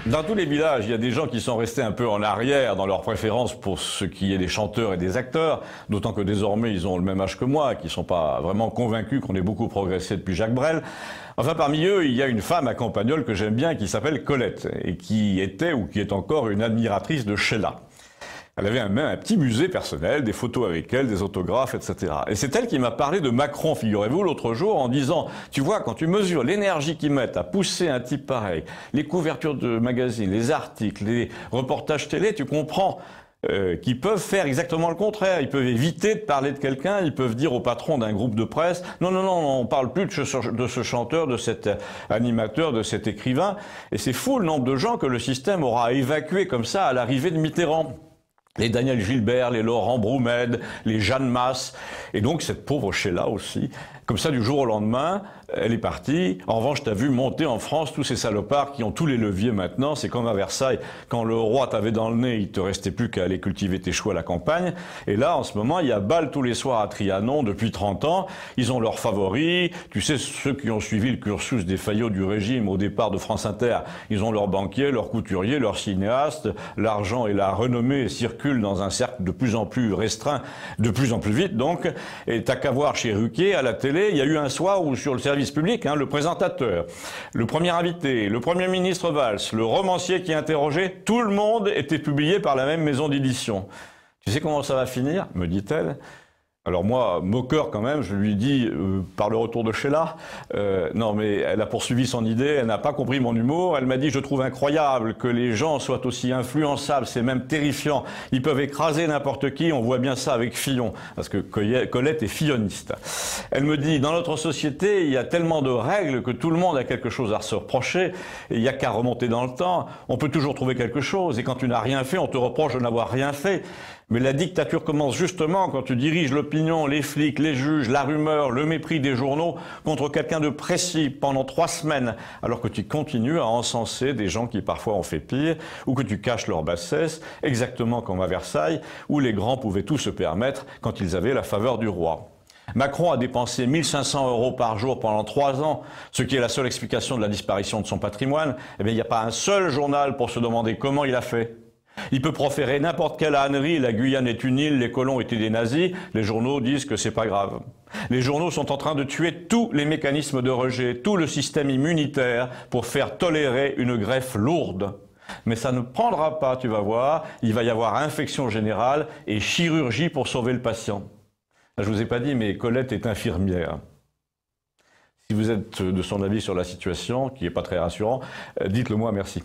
Dans tous les villages, il y a des gens qui sont restés un peu en arrière dans leur préférence pour ce qui est des chanteurs et des acteurs, d'autant que désormais ils ont le même âge que moi, qui ne sont pas vraiment convaincus qu'on ait beaucoup progressé depuis Jacques Brel. Enfin, parmi eux, il y a une femme à Campagnole que j'aime bien, qui s'appelle Colette, et qui était ou qui est encore une admiratrice de Sheila. Elle avait même un petit musée personnel, des photos avec elle, des autographes, etc. Et c'est elle qui m'a parlé de Macron, figurez-vous, l'autre jour, en disant, tu vois, quand tu mesures l'énergie qu'ils mettent à pousser un type pareil, les couvertures de magazines, les articles, les reportages télé, tu comprends qu'ils peuvent faire exactement le contraire. Ils peuvent éviter de parler de quelqu'un, ils peuvent dire au patron d'un groupe de presse, non, non, non, on parle plus de ce chanteur, de cet animateur, de cet écrivain. Et c'est fou le nombre de gens que le système aura évacué comme ça à l'arrivée de Mitterrand. Les Daniel Gilbert, les Laurent Broumed, les Jeanne Masse, et donc cette pauvre Sheila aussi. Comme ça, du jour au lendemain, elle est partie. En revanche, t'as vu monter en France tous ces salopards qui ont tous les leviers maintenant. C'est comme à Versailles, quand le roi t'avait dans le nez, il te restait plus qu'à aller cultiver tes choux à la campagne. Et là, en ce moment, il y a bal tous les soirs à Trianon depuis 30 ans. Ils ont leurs favoris. Tu sais, ceux qui ont suivi le cursus des Fayot du régime au départ de France Inter, ils ont leurs banquiers, leurs couturiers, leurs cinéastes. L'argent et la renommée circulent dans un cercle de plus en plus restreint, de plus en plus vite donc. Et t'as qu'à voir chez Ruquier, à la télé, il y a eu un soir où sur le service public, le présentateur, le premier invité, le Premier ministre Valls, le romancier qui interrogeait, tout le monde était publié par la même maison d'édition. Tu sais comment ça va finir, me dit-elle. Alors moi, moqueur quand même, je lui dis, par le retour de Sheila, non mais elle a poursuivi son idée, elle n'a pas compris mon humour, elle m'a dit, je trouve incroyable que les gens soient aussi influençables, c'est même terrifiant, ils peuvent écraser n'importe qui, on voit bien ça avec Fillon, parce que Colette est filloniste. Elle me dit, dans notre société, il y a tellement de règles que tout le monde a quelque chose à se reprocher, et il n'y a qu'à remonter dans le temps, on peut toujours trouver quelque chose, et quand tu n'as rien fait, on te reproche de n'avoir rien fait. Mais la dictature commence justement quand tu diriges l'opinion, les flics, les juges, la rumeur, le mépris des journaux contre quelqu'un de précis pendant 3 semaines, alors que tu continues à encenser des gens qui parfois ont fait pire, ou que tu caches leur bassesse, exactement comme à Versailles, où les grands pouvaient tout se permettre quand ils avaient la faveur du roi. Macron a dépensé 1 500 € par jour pendant 3 ans, ce qui est la seule explication de la disparition de son patrimoine. Eh bien, il n'y a pas un seul journal pour se demander comment il a fait. Il peut proférer n'importe quelle ânerie, la Guyane est une île, les colons étaient des nazis, les journaux disent que c'est pas grave. Les journaux sont en train de tuer tous les mécanismes de rejet, tout le système immunitaire pour faire tolérer une greffe lourde. Mais ça ne prendra pas, tu vas voir, il va y avoir infection générale et chirurgie pour sauver le patient. Je vous ai pas dit, mais Colette est infirmière. Si vous êtes de son avis sur la situation, qui n'est pas très rassurant, dites-le moi, merci.